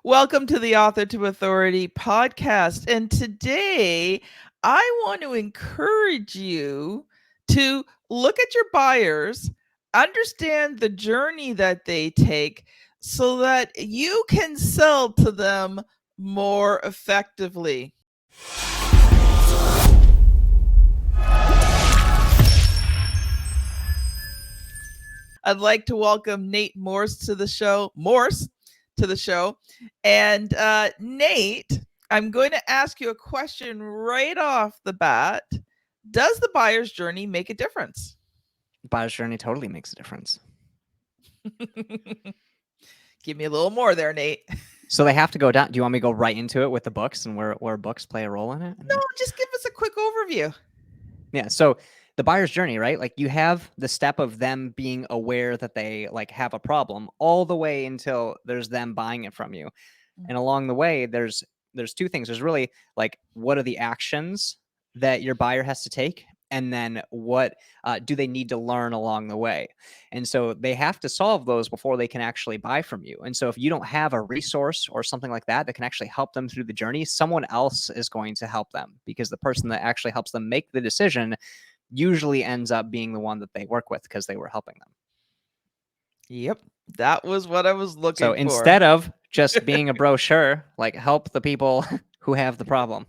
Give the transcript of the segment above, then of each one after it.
Welcome to the Author to Authority podcast. And today I want to encourage you to look at your buyers, understand the journey that they take so that you can sell to them more effectively. I'd like to welcome Nate Morse to the show. And Nate, I'm going to ask you a question right off the bat. Does the buyer's journey make a difference? Buyer's journey totally makes a difference. Give me a little more there, Nate. So they have to go down. Do you want me to go right into it with the books and where books play a role in it? No, just give us a quick overview. Yeah. So the buyer's journey, right? Like you have the step of them being aware that they like have a problem all the way until there's them buying it from you. And along the way, there's two things. There's really like, what are the actions that your buyer has to take? And then what do they need to learn along the way? And so they have to solve those before they can actually buy from you. And so if you don't have a resource or something like that can actually help them through the journey, someone else is going to help them, because the person that actually helps them make the decision usually ends up being the one that they work with because they were helping them. Yep, that was what I was looking for. So instead of just being a brochure, like help the people who have the problem.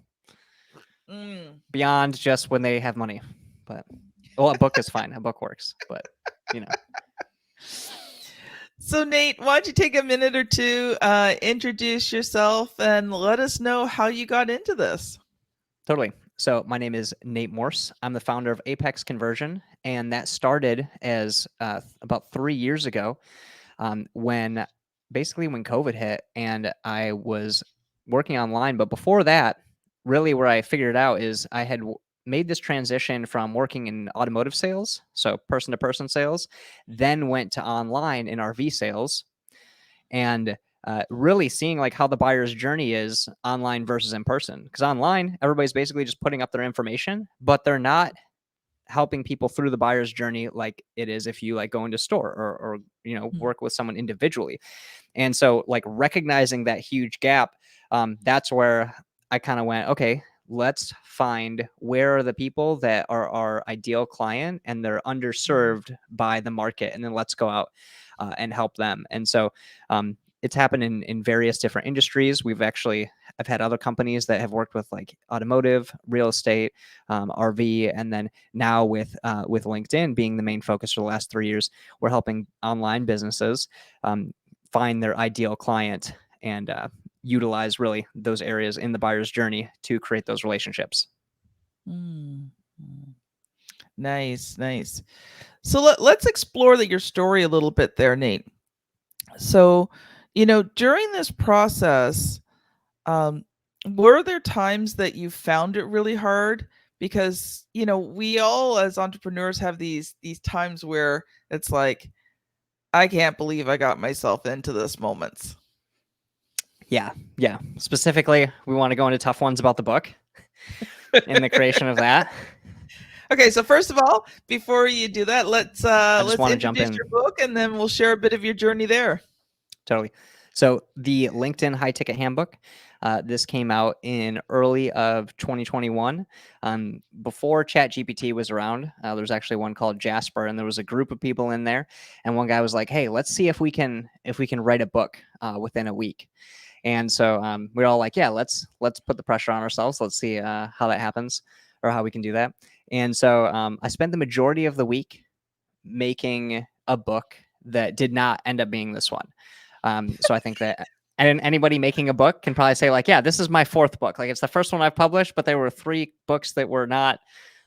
Beyond just when they have money. But a book is fine. A book works, but So Nate, why don't you take a minute or two, introduce yourself and let us know how you got into this? Totally. So my name is Nate Morse. I'm the founder of Apex Conversion, and that started as about 3 years ago when COVID hit and I was working online. But before that, really where I figured it out is I had made this transition from working in automotive sales, so person-to-person sales, then went to online in RV sales, and really seeing like how the buyer's journey is online versus in person. Because online, everybody's basically just putting up their information, but they're not helping people through the buyer's journey like it is if you like go into store or work with someone individually. And so like recognizing that huge gap, that's where I kind of went, okay, let's find where are the people that are our ideal client and they're underserved by the market, and then let's go out and help them. And so it's happened in various different industries. I've had other companies that have worked with like automotive, real estate, RV, and then now with LinkedIn being the main focus for the last 3 years, we're helping online businesses find their ideal client and utilize really those areas in the buyer's journey to create those relationships. Nice. So let's explore your story a little bit there, Nate. So, during this process, were there times that you found it really hard? Because, we all as entrepreneurs have these times where it's like, I can't believe I got myself into this moments. Yeah. Specifically, we want to go into tough ones about the book and the creation of that. Okay, so first of all, before you do that, let's introduce your book, and then we'll share a bit of your journey there. Totally. So the LinkedIn High Ticket Handbook, this came out in early of 2021. Before ChatGPT was around, there was actually one called Jasper, and there was a group of people in there. And one guy was like, "Hey, let's see if we can write a book within a week." And so we're all like, "Yeah, let's put the pressure on ourselves. Let's see how that happens or how we can do that." And so I spent the majority of the week making a book that did not end up being this one. So I think that anybody making a book can probably say like, yeah, this is my fourth book. Like it's the first one I've published, but there were 3 books that were not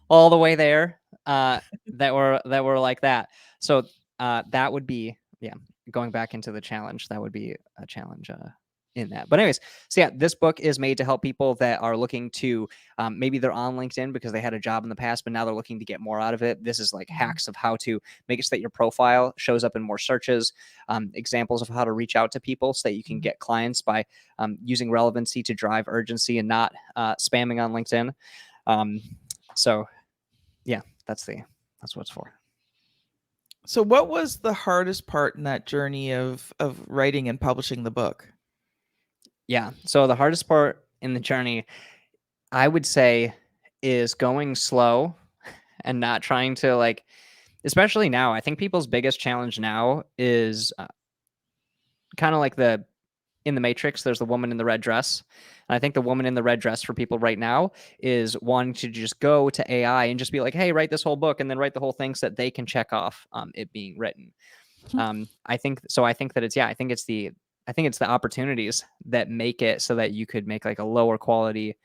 all the way there that were like that. So that would be, going back into the challenge, that would be a challenge in that. But anyways, so yeah, this book is made to help people that are looking to maybe they're on LinkedIn because they had a job in the past, but now they're looking to get more out of it. This is like hacks of how to make it so that your profile shows up in more searches, examples of how to reach out to people so that you can get clients by using relevancy to drive urgency and not spamming on LinkedIn. So yeah, that's what it's for. So what was the hardest part in that journey of writing and publishing the book? Yeah. So the hardest part in the journey, I would say, is going slow and not trying to like, especially now. I think people's biggest challenge now is kind of like the in the Matrix, there's the woman in the red dress. And I think the woman in the red dress for people right now is wanting to just go to AI and just be like, hey, write this whole book and then write the whole thing so that they can check off it being written. I think so. I think that it's, yeah, I think it's the opportunities that make it so that you could make like a lower quality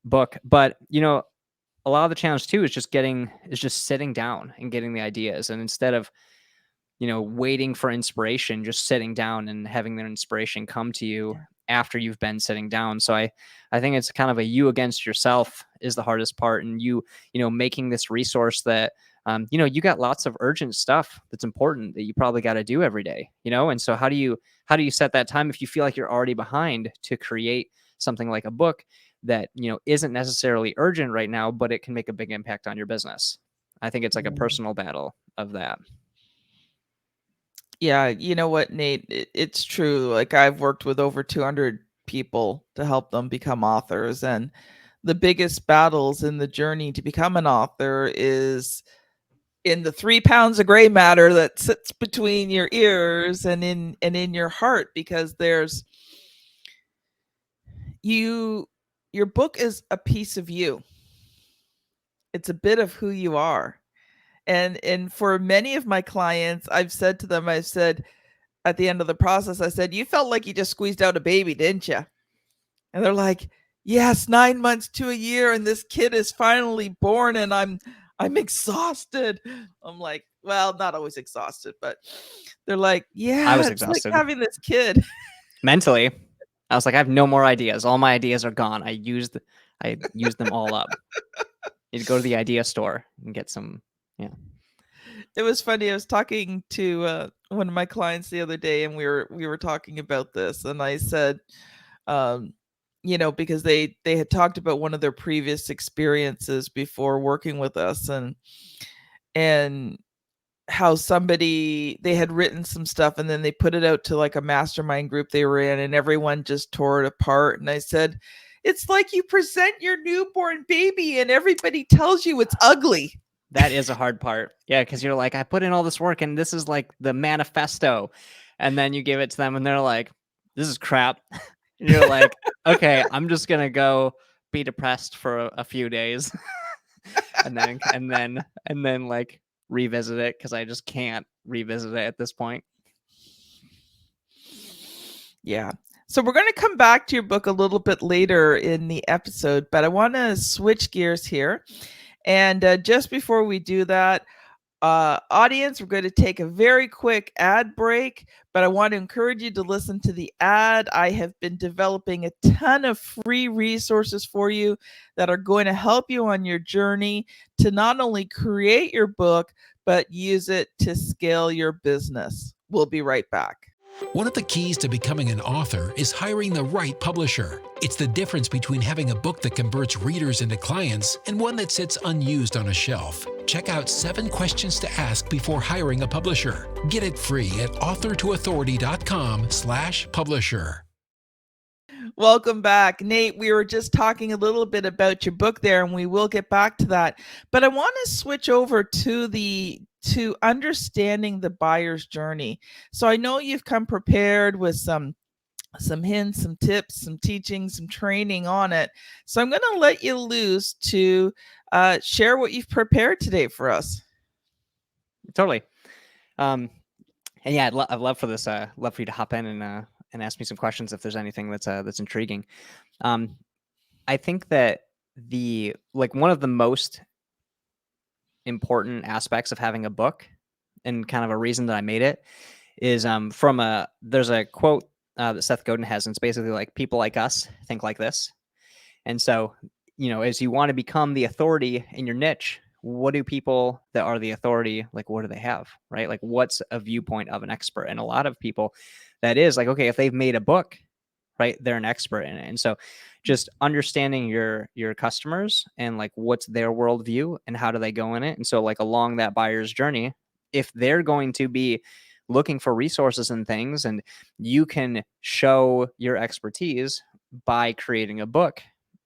book. But, a lot of the challenge too is just sitting down and getting the ideas. And instead of waiting for inspiration, just sitting down and having their inspiration come to you Yeah. after you've been sitting down. So I think it's kind of a you against yourself is the hardest part. And making this resource that, you got lots of urgent stuff that's important that you probably got to do every day, And so how do you set that time if you feel like you're already behind to create something like a book that, isn't necessarily urgent right now, but it can make a big impact on your business? I think it's like a Mm. personal battle of that. Yeah, you know what, Nate? It's true. Like I've worked with over 200 people to help them become authors, and the biggest battles in the journey to become an author is in the 3 pounds of gray matter that sits between your ears and in your heart, because there's you your book is a piece of you. It's a bit of who you are. And for many of my clients, I've said at the end of the process, I said, you felt like you just squeezed out a baby, didn't you? And they're like, yes, 9 months to a year, and this kid is finally born, and I'm exhausted. I'm like, well, not always exhausted, but they're like, I yeah, was it's like exhausted having this kid. mentally. I was like, I have no more ideas. All my ideas are gone. I used them all up. You need to go to the idea store and get some. Yeah, It was funny. I was talking to one of my clients the other day, and we were talking about this, and I said, um, because they had talked about one of their previous experiences before working with us, and how somebody they had written some stuff, and then they put it out to like a mastermind group they were in, and everyone just tore it apart. And I said, it's like you present your newborn baby and everybody tells you it's ugly. that is a hard part. Yeah, because you're like, I put in all this work, and this is like the manifesto, and then you give it to them, and they're like, this is crap. And you're like, okay, I'm just gonna go be depressed for a few days, and then like revisit it because I just can't revisit it at this point. Yeah. So we're going to come back to your book a little bit later in the episode, but I want to switch gears here. And just before we do that, audience, we're going to take a very quick ad break, but I want to encourage you to listen to the ad. I have been developing a ton of free resources for you that are going to help you on your journey to not only create your book, but use it to scale your business. We'll be right back. One of the keys to becoming an author is hiring the right publisher. It's the difference between having a book that converts readers into clients and one that sits unused on a shelf. Check out 7 questions to ask before hiring a publisher. Get it free at authortoauthority.com/publisher. Welcome back. Nate, we were just talking a little bit about your book there, and we will get back to that. But I want to switch over to understanding the buyer's journey. So I know you've come prepared with some hints, some tips, some teaching, some training on it. So I'm going to let you loose to share what you've prepared today for us. Totally. Um, and yeah, I'd love for this. Love for you to hop in and ask me some questions if there's anything that's intriguing. Um, I think that the like one of the most important aspects of having a book and kind of a reason that I made it is from there's a quote that Seth Godin has, and it's basically like people like us think like this. And so, as you want to become the authority in your niche, what do people that are the authority, like, what do they have, right? Like, what's a viewpoint of an expert? And a lot of people that is like, okay, if they've made a book, right, they're an expert in it. And so just understanding your customers and like what's their worldview and how do they go in it. And so like along that buyer's journey, if they're going to be looking for resources and things, and you can show your expertise by creating a book.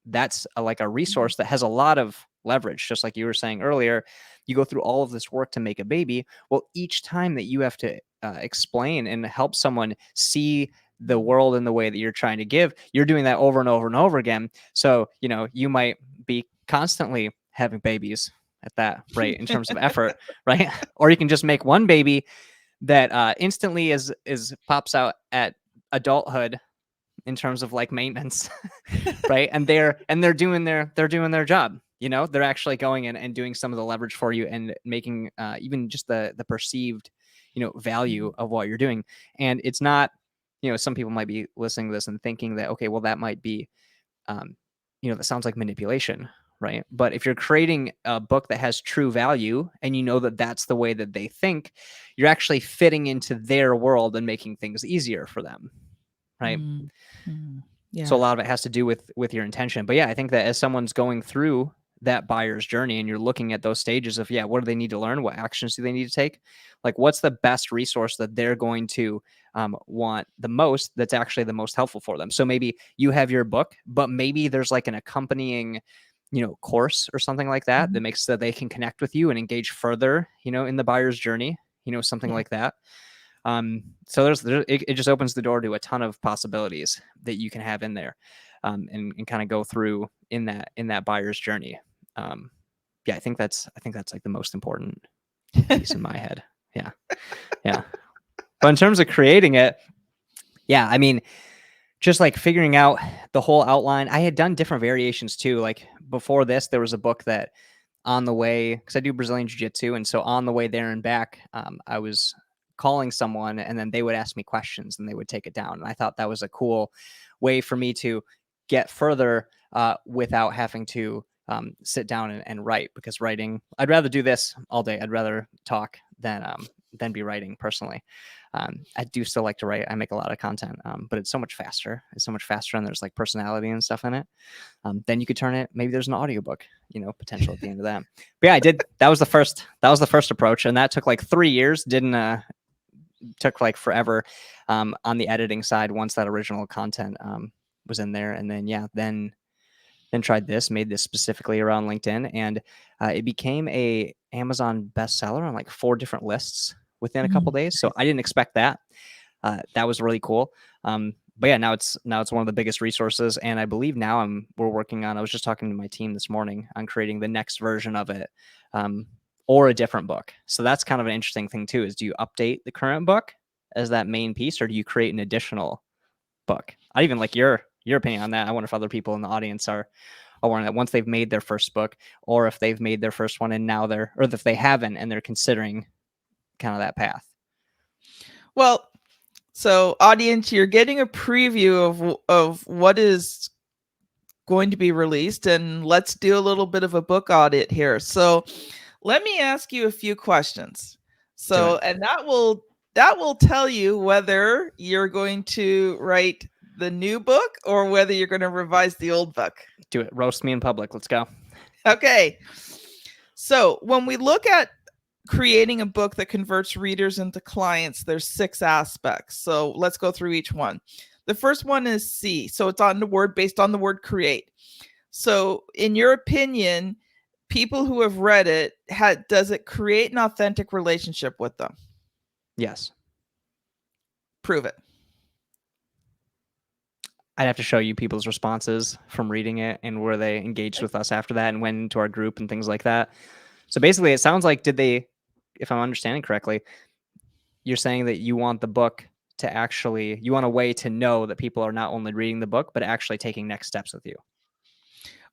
That's like a resource that has a lot of leverage. Just like you were saying earlier, you go through all of this work to make a baby. Well, each time that you have to explain and help someone see the world in the way that you're trying to give, you're doing that over and over and over again. So, you might be constantly having babies at that rate in terms of effort, right? Or you can just make one baby that instantly is pops out at adulthood in terms of like maintenance, right? And they're doing their job. They're actually going in and doing some of the leverage for you and making even just the perceived value of what you're doing. And it's not, some people might be listening to this and thinking that, okay, well, that might be that sounds like manipulation, right? But if you're creating a book that has true value and that that's the way that they think, you're actually fitting into their world and making things easier for them, right? Yeah. So a lot of it has to do with your intention. But yeah, I think that as someone's going through that buyer's journey and you're looking at those stages of, what do they need to learn? What actions do they need to take? Like, what's the best resource that they're going to want the most, that's actually the most helpful for them? So maybe you have your book, but maybe there's like an accompanying course or something like that that makes so that they can connect with you and engage further, in the buyer's journey, something like that. So it just opens the door to a ton of possibilities that you can have in there, and kind of go through in that buyer's journey. I think that's like the most important piece in my head. Yeah. But in terms of creating it, I mean, just like figuring out the whole outline. I had done different variations too. Like before this, there was a book that on the way, because I do Brazilian Jiu-Jitsu, and so on the way there and back, I was calling someone and then they would ask me questions and they would take it down. And I thought that was a cool way for me to get further without having to sit down and write, because writing, I'd rather do this all day. I'd rather talk than be writing personally. I do still like to write. I make a lot of content, but it's so much faster. And there's like personality and stuff in it. Then you could turn it. Maybe there's an audiobook, potential at the end of that. But yeah, I did. That was the first approach, and that took like 3 years. Took like forever on the editing side once that original content was in there, and then tried this, made this specifically around LinkedIn, and it became a Amazon bestseller on like 4 different lists within a couple days. So I didn't expect that. That was really cool. But yeah, now it's one of the biggest resources, and I believe now we're working on. I was just talking to my team this morning on creating the next version of it, or a different book. So that's kind of an interesting thing too. Is do you update the current book as that main piece, or do you create an additional book? I even like your opinion on that. I wonder if other people in the audience are wondering that once they've made their first book, or if they've made their first one and now or if they haven't and they're considering kind of that path. Well, so audience, you're getting a preview of what is going to be released, and let's do a little bit of a book audit here. So let me ask you a few questions. So, and that will tell you whether you're going to write the new book or whether you're going to revise the old book. Do it. Roast me in public. Let's go. Okay. So when we look at creating a book that converts readers into clients, there's 6 aspects. So let's go through each one. The first one is C. So it's based on the word create. So in your opinion, people who have read it, does it create an authentic relationship with them? Yes. Prove it. I'd have to show you people's responses from reading it and where they engaged with us after that and went into our group and things like that. So basically, it sounds like, if I'm understanding correctly, you're saying that you want the book to you want a way to know that people are not only reading the book, but actually taking next steps with you.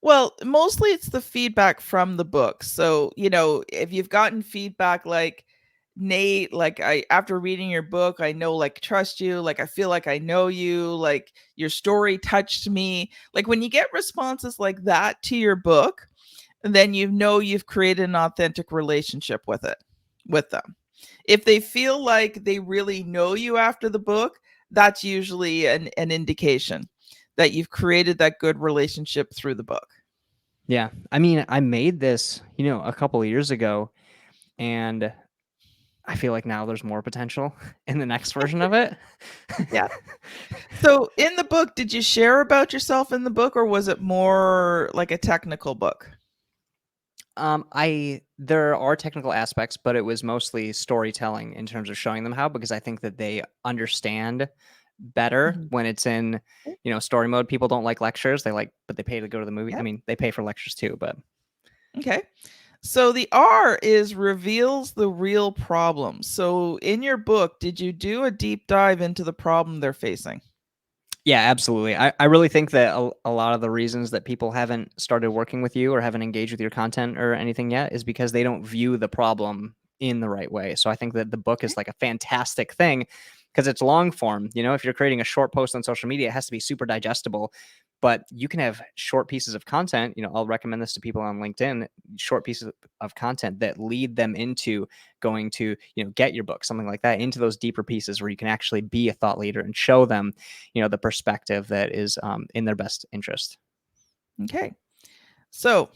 Well, mostly it's the feedback from the book. So, if you've gotten feedback like, Nate, like after reading your book, I know, like, trust you, like, I feel like I know you, like, your story touched me. Like, when you get responses like that to your book, then you've created an authentic relationship with them. If they feel like they really know you after the book, that's usually an indication that you've created that good relationship through the book. Yeah. I mean, I made this, a couple of years ago, and I feel like now there's more potential in the next version of it. Yeah. So in the book, did you share about yourself in the book, or was it more like a technical book? There are technical aspects, but it was mostly storytelling in terms of showing them how, because I think that they understand better Mhm. when it's in, story mode. People don't like lectures. But they pay to go to the movie. I Yep. mean, they pay for lectures too, but Okay. So the R is reveals the real problem. So in your book, did you do a deep dive into the problem they're facing? yeah, absolutely. I really think that a lot of the reasons that people haven't started working with you or haven't engaged with your content or anything yet is because they don't view the problem in the right way. So I think that the book is like a fantastic thing because it's long form. If you're creating a short post on social media, it has to be super digestible. But you can have short pieces of content. I'll recommend this to people on LinkedIn, short pieces of content that lead them into going to, get your book, something like that, into those deeper pieces where you can actually be a thought leader and show them, the perspective that is in their best interest. Okay. So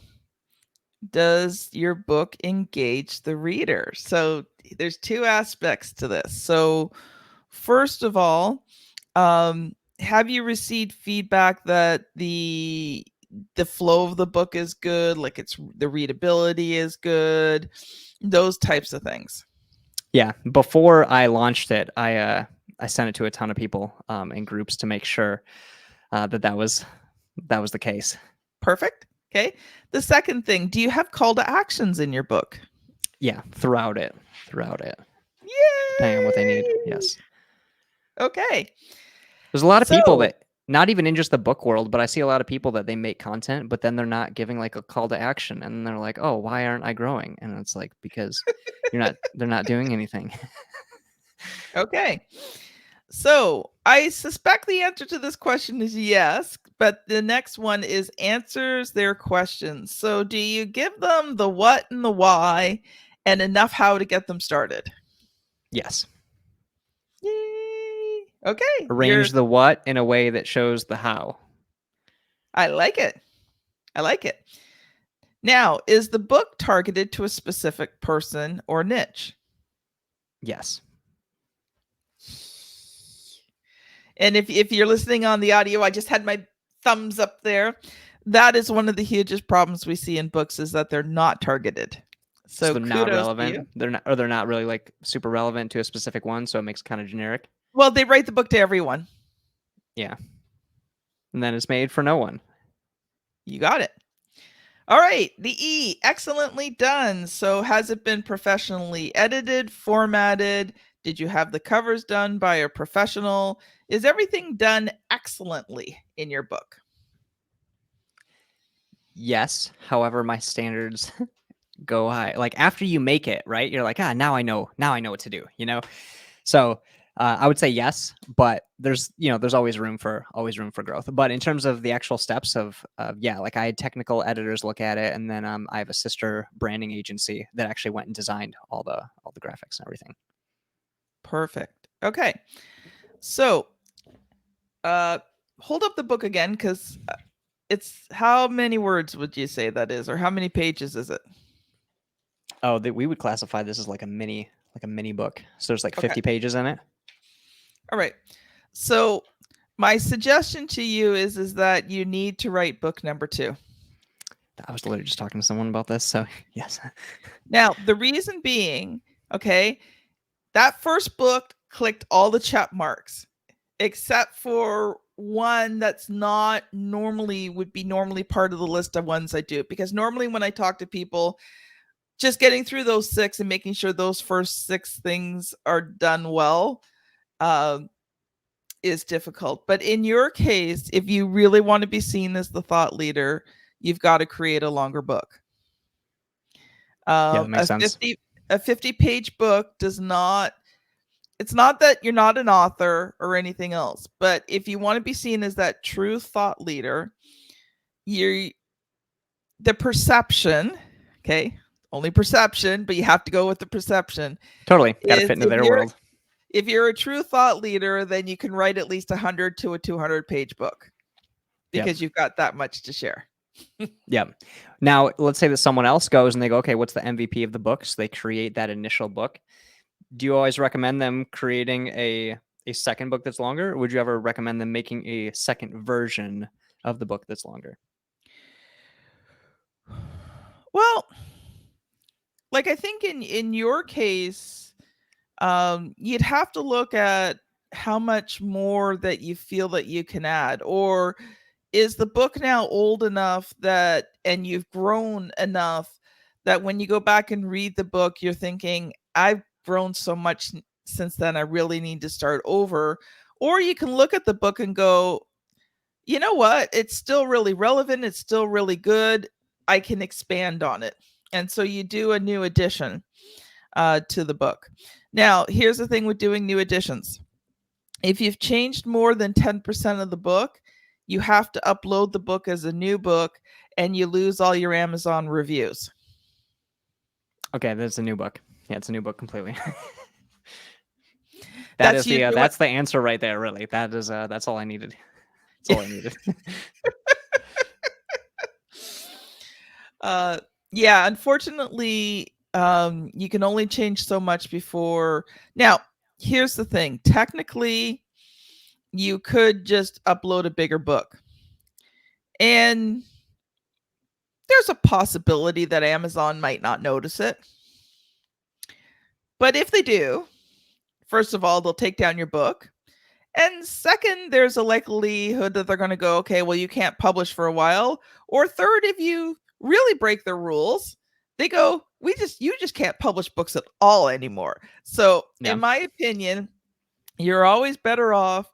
does your book engage the reader? So there's two aspects to this. So first of all, have you received feedback that the flow of the book is good, like it's the readability is good, those types of things? Yeah, before I launched it, I sent it to a ton of people in groups to make sure that was the case. Perfect. Okay. The second thing, do you have call to actions in your book? Yeah, throughout it, depending on what they need. Yay! Yes. Okay. There's a lot of people So that, not even in just the book world, but I see a lot of people that they make content, but then they're not giving like a call to action, and they're like, "Oh, why aren't I growing?" And it's like, because they're not doing anything. okay. So I suspect the answer to this question is yes, but the next one is answers their questions. So do you give them the what and the why and enough how to get them started? Yes. Yay. Okay. Arrange the what in a way that shows the how. I like it. I like it. Now, is the book targeted to a specific person or niche? Yes. And if you're listening on the audio, I just had my thumbs up there. That is one of the hugest problems we see in books, is that they're not targeted. So So they're not kudos to you. relevant. They're not really like super relevant to a specific one, so it makes it kind of generic. Well, they write the book to everyone. Yeah. And then it's made for no one. You got it. All right, the E, excellently done. So has it been professionally edited, formatted? Did you have the covers done by a professional? Is everything done excellently in your book? Yes. However, my standards go high. Like after you make it, right? You're like, now I know what to do, So I would say yes, but there's always room for growth. But in terms of the actual steps of yeah, like I had technical editors look at it, and then I have a sister branding agency that actually went and designed all the graphics and everything. Perfect. Okay. So hold up the book again, because it's, how many words would you say that is, or how many pages is it? Oh, we would classify this as like a mini book. So there's like 50 pages in it. All right. So my suggestion to you is that you need to write book number 2. I was literally just talking to someone about this, so yes. Now, the reason being, okay, that first book clicked all the check marks, except for one that's not normally, would be normally part of the list of ones I do. Because normally when I talk to people, just getting through those 6 and making sure those first 6 things are done well is difficult. But in your case, if you really want to be seen as the thought leader, you've got to create a longer book. Yeah, that makes sense. A 50-page book does not, it's not that you're not an author or anything else, but if you want to be seen as that true thought leader, the perception, okay, only perception, but you have to go with the perception. Totally. Got to fit into their world. If you're a true thought leader, then you can write at least 100 to a 200-page book, because you've got that much to share. Yeah. Now, let's say that someone else goes and they go, okay, what's the MVP of the book? So they create that initial book. do you always recommend them creating a second book that's longer, or would you ever recommend them making a second version of the book that's longer? Well, like I think in your case, you'd have to look at how much more that you feel that you can add, or is the book now old enough that, and you've grown enough that when you go back and read the book, you're thinking, I've grown so much since then, I really need to start over. Or you can look at the book and go, you know what? It's still really relevant. It's still really good. I can expand on it. And so you do a new edition to the book. Now, here's the thing with doing new editions. If you've changed more than 10% of the book, you have to upload the book as a new book and you lose all your Amazon reviews. Okay, that's a new book. Yeah, it's a new book completely. That's usually that's the answer right there, really. That is that's all I needed. That's all I needed. Yeah, unfortunately, you can only change so much before. Now, here's the thing. Technically, you could just upload a bigger book. And there's a possibility that Amazon might not notice it. But if they do, first of all, they'll take down your book. And second, there's a likelihood that they're going to go, okay, well, you can't publish for a while. Or third, if you really break their rules, they go, you just can't publish books at all anymore. So, in my opinion, you're always better off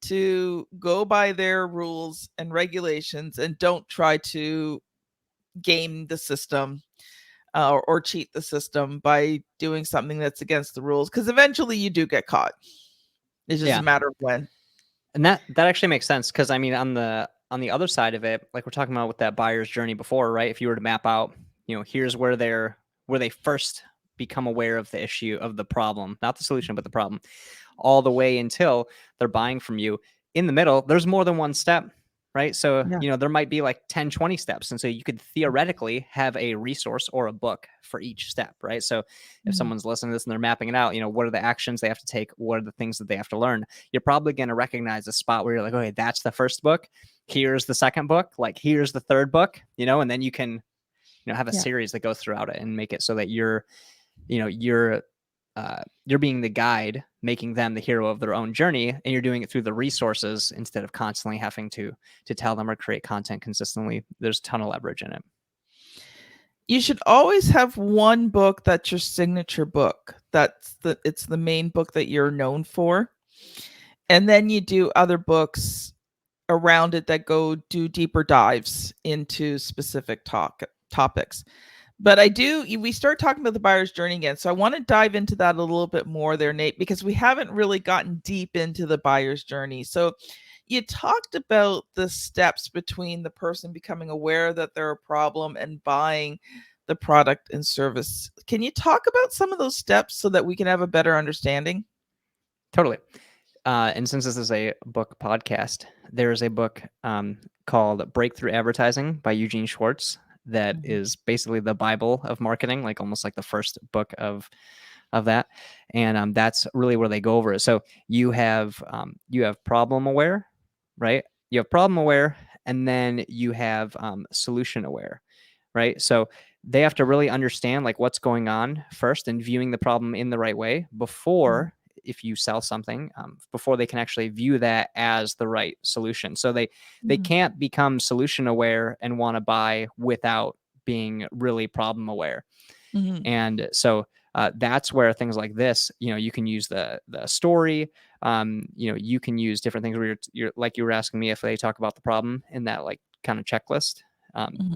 to go by their rules and regulations and don't try to game the system or cheat the system by doing something that's against the rules, because eventually you do get caught. It's just a matter of when. And that actually makes sense, because I mean, on the other side of it, like we're talking about with that buyer's journey before, right? If you were to map out, here's where they first become aware of the issue, of the problem, not the solution, but the problem, all the way until they're buying from you. In the middle, there's more than one step, right? So, there might be like 10, 20 steps. And so you could theoretically have a resource or a book for each step, right? So if someone's listening to this and they're mapping it out, what are the actions they have to take? What are the things that they have to learn? You're probably going to recognize a spot where you're like, okay, that's the first book. Here's the second book. Like, here's the third book, and then you can, have a series that goes throughout it and make it so that you're being the guide, making them the hero of their own journey, and you're doing it through the resources instead of constantly having to tell them or create content consistently. There's a ton of leverage in it. You should always have one book that's your signature book. It's the main book that you're known for. And then you do other books around it that do deeper dives into specific topics. But we start talking about the buyer's journey again. So I want to dive into that a little bit more there, Nate, because we haven't really gotten deep into the buyer's journey. So you talked about the steps between the person becoming aware that they're a problem and buying the product and service. Can you talk about some of those steps so that we can have a better understanding? Totally. And since this is a book podcast, there is a book called Breakthrough Advertising by Eugene Schwartz that is basically the Bible of marketing, like almost like the first book of that. And that's really where they go over it. So you have problem aware, right? You have problem aware, and then you have solution aware, right? So they have to really understand like what's going on first and viewing the problem in the right way before, if you sell something, before they can actually view that as the right solution. So they can't become solution aware and want to buy without being really problem aware. And so that's where things like this, you can use the story, you can use different things where you're like you were asking me if they talk about the problem in that like kind of checklist.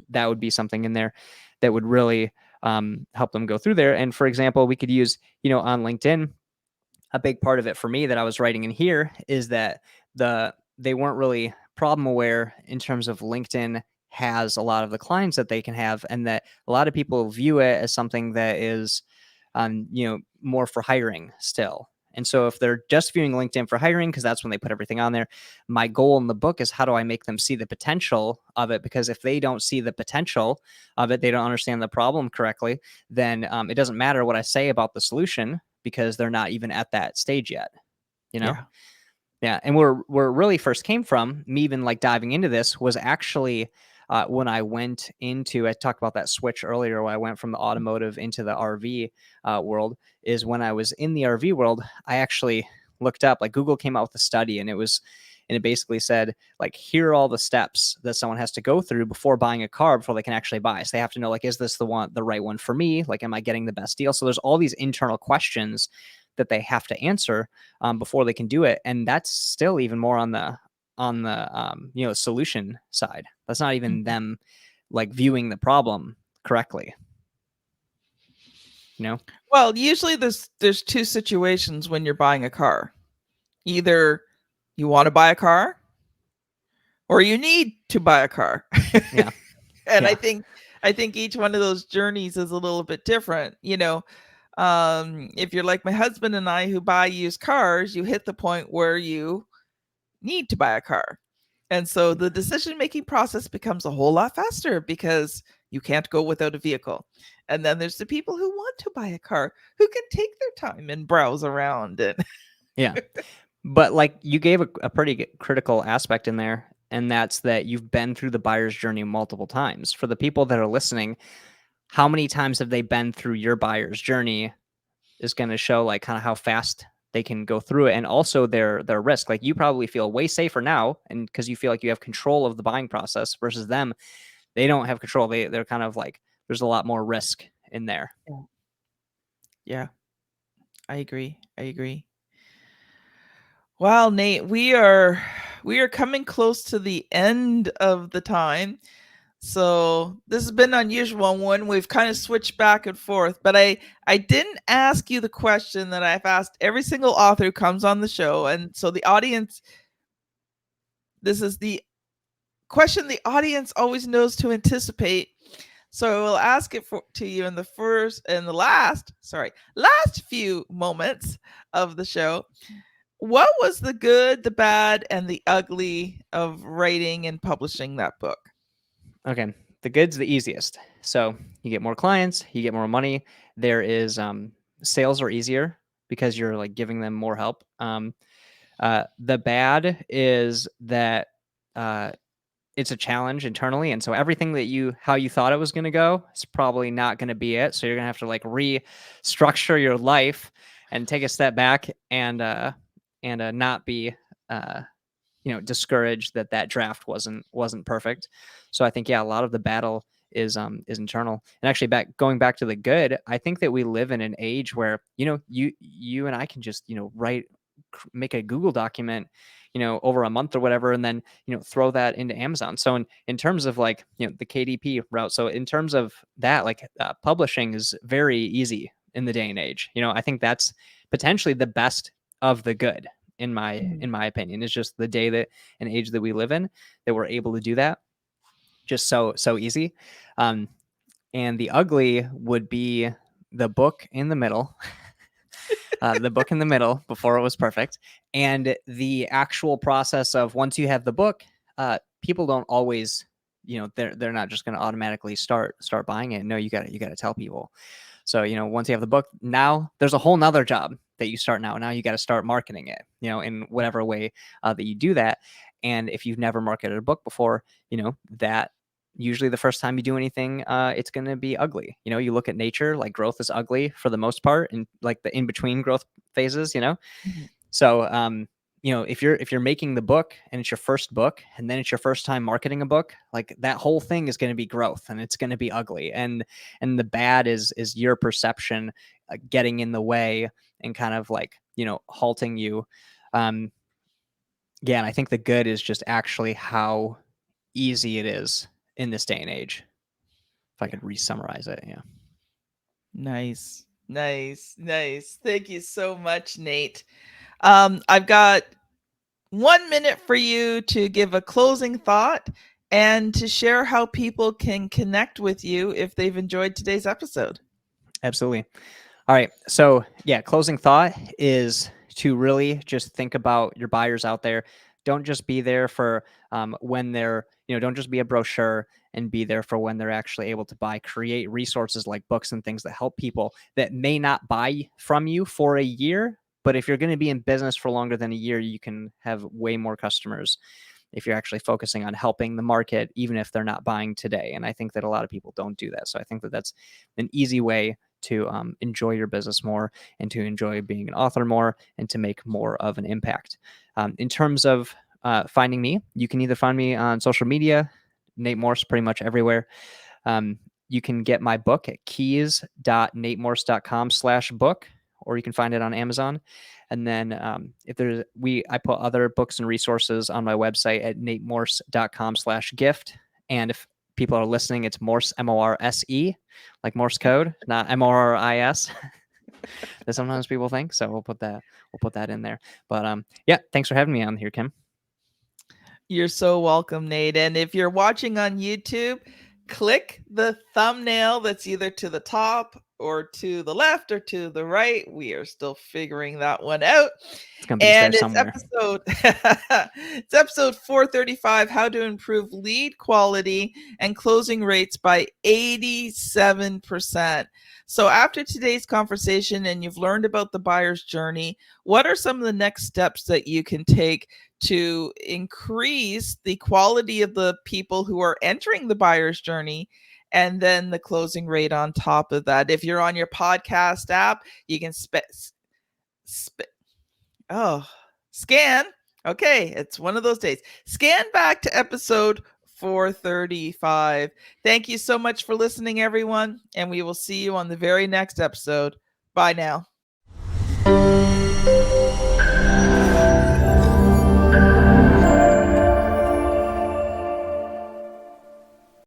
That would be something in there that would really help them go through there. And for example, we could use, on LinkedIn, a big part of it for me that I was writing in here is that they weren't really problem aware in terms of LinkedIn has a lot of the clients that they can have, and that a lot of people view it as something that is, more for hiring still. And so if they're just viewing LinkedIn for hiring, because that's when they put everything on there, my goal in the book is how do I make them see the potential of it? Because if they don't see the potential of it, they don't understand the problem correctly, then it doesn't matter what I say about the solution, because they're not even at that stage yet, you know? Yeah. Yeah, and where it really first came from, me even like diving into this, was actually when I went into, I talked about that switch earlier, when I went from the automotive into the RV world, is when I was in the RV world, I actually looked up, like Google came out with a study, and it basically said, like, here are all the steps that someone has to go through before buying a car, before they can actually buy. So they have to know, like, is this the right one for me? Like, am I getting the best deal? So there's all these internal questions that they have to answer before they can do it, and that's still even more on the solution side. That's not even them like viewing the problem correctly. Well, usually there's two situations when you're buying a car. Either you want to buy a car or you need to buy a car. Yeah. And Yeah. I think each one of those journeys is a little bit different. If you're like my husband and I who buy used cars, you hit the point where you need to buy a car. And so the decision making process becomes a whole lot faster because you can't go without a vehicle. And then there's the people who want to buy a car who can take their time and browse around. And Yeah. But like you gave a pretty critical aspect in there, and that's that you've been through the buyer's journey multiple times. For the people that are listening, how many times have they been through your buyer's journey is going to show like kind of how fast they can go through it, and also their risk. Like you probably feel way safer now, and because you feel like you have control of the buying process, versus them, they don't have control. They're kind of like, there's a lot more risk in there. yeah, I agree. Wow, Nate, we are coming close to the end of the time. So this has been an unusual one. We've kind of switched back and forth, but I didn't ask you the question that I've asked every single author who comes on the show. And so the audience, this is the question the audience always knows to anticipate. So I will ask it to you in the last few moments of the show. What was the good, the bad, and the ugly of writing and publishing that book? Okay. The good's the easiest. So you get more clients, you get more money. There is sales are easier because you're like giving them more help. The bad is that it's a challenge internally, and so everything that how you thought it was going to go is probably not going to be it. So you're going to have to like restructure your life and take a step back and not be discouraged that draft wasn't perfect. So I think, yeah, a lot of the battle is internal. And actually, going back to the good, I think that we live in an age where you and I can just make a Google document over a month or whatever, and then throw that into Amazon. So in terms of like the KDP route, so in terms of that, like publishing is very easy in the day and age. I think that's potentially the best of the good in my opinion. Is just the day that an age that we live in, that we're able to do that just so easy. And the ugly would be the book in the middle. The book in the middle before it was perfect, and the actual process of once you have the book, people don't always, they're not just going to automatically start buying it. No, you got to tell people. So once you have the book, now there's a whole nother job that you start now. Now you got to start marketing it, in whatever way that you do that. And if you've never marketed a book before, that usually the first time you do anything, it's going to be ugly. You look at nature, like growth is ugly for the most part, and like the in-between growth phases, So, if you're making the book and it's your first book, and then it's your first time marketing a book, like that whole thing is going to be growth, and it's going to be ugly. And the bad is your perception getting in the way and kind of like, halting you. Yeah. And I think the good is just actually how easy it is in this day and age. If I could re-summarize it. Yeah. Nice. Thank you so much, Nate. I've got 1 minute for you to give a closing thought and to share how people can connect with you if they've enjoyed today's episode. Absolutely. All right. So yeah, closing thought is to really just think about your buyers out there. Don't just be there for when they're, don't just be a brochure and be there for when they're actually able to buy. Create resources like books and things that help people that may not buy from you for a year. But if you're going to be in business for longer than a year, you can have way more customers if you're actually focusing on helping the market, even if they're not buying today. And I think that a lot of people don't do that. So I think that that's an easy way to enjoy your business more and to enjoy being an author more and to make more of an impact. In terms of finding me, you can either find me on social media, Nate Morse, pretty much everywhere. You can get my book at keys.natemorse.com/book, or you can find it on Amazon. And then I put other books and resources on my website at natemorse.com/gift. And if people are listening, it's Morse, Morse, like Morse code, not Morris. That sometimes people think. So we'll put that in there. But yeah, thanks for having me on here, Kim. You're so welcome, Nate. And if you're watching on YouTube, click the thumbnail that's either to the top or to the left or to the right. We are still figuring that one out. It's gonna be there somewhere. It's episode 435, how to improve lead quality and closing rates by 87%. So after today's conversation and you've learned about the buyer's journey, what are some of the next steps that you can take to increase the quality of the people who are entering the buyer's journey, and then the closing rate on top of that? If you're on your podcast app, you can scan. Okay, it's one of those days. Scan back to episode 435. Thank you so much for listening, everyone, and we will see you on the very next episode. Bye now.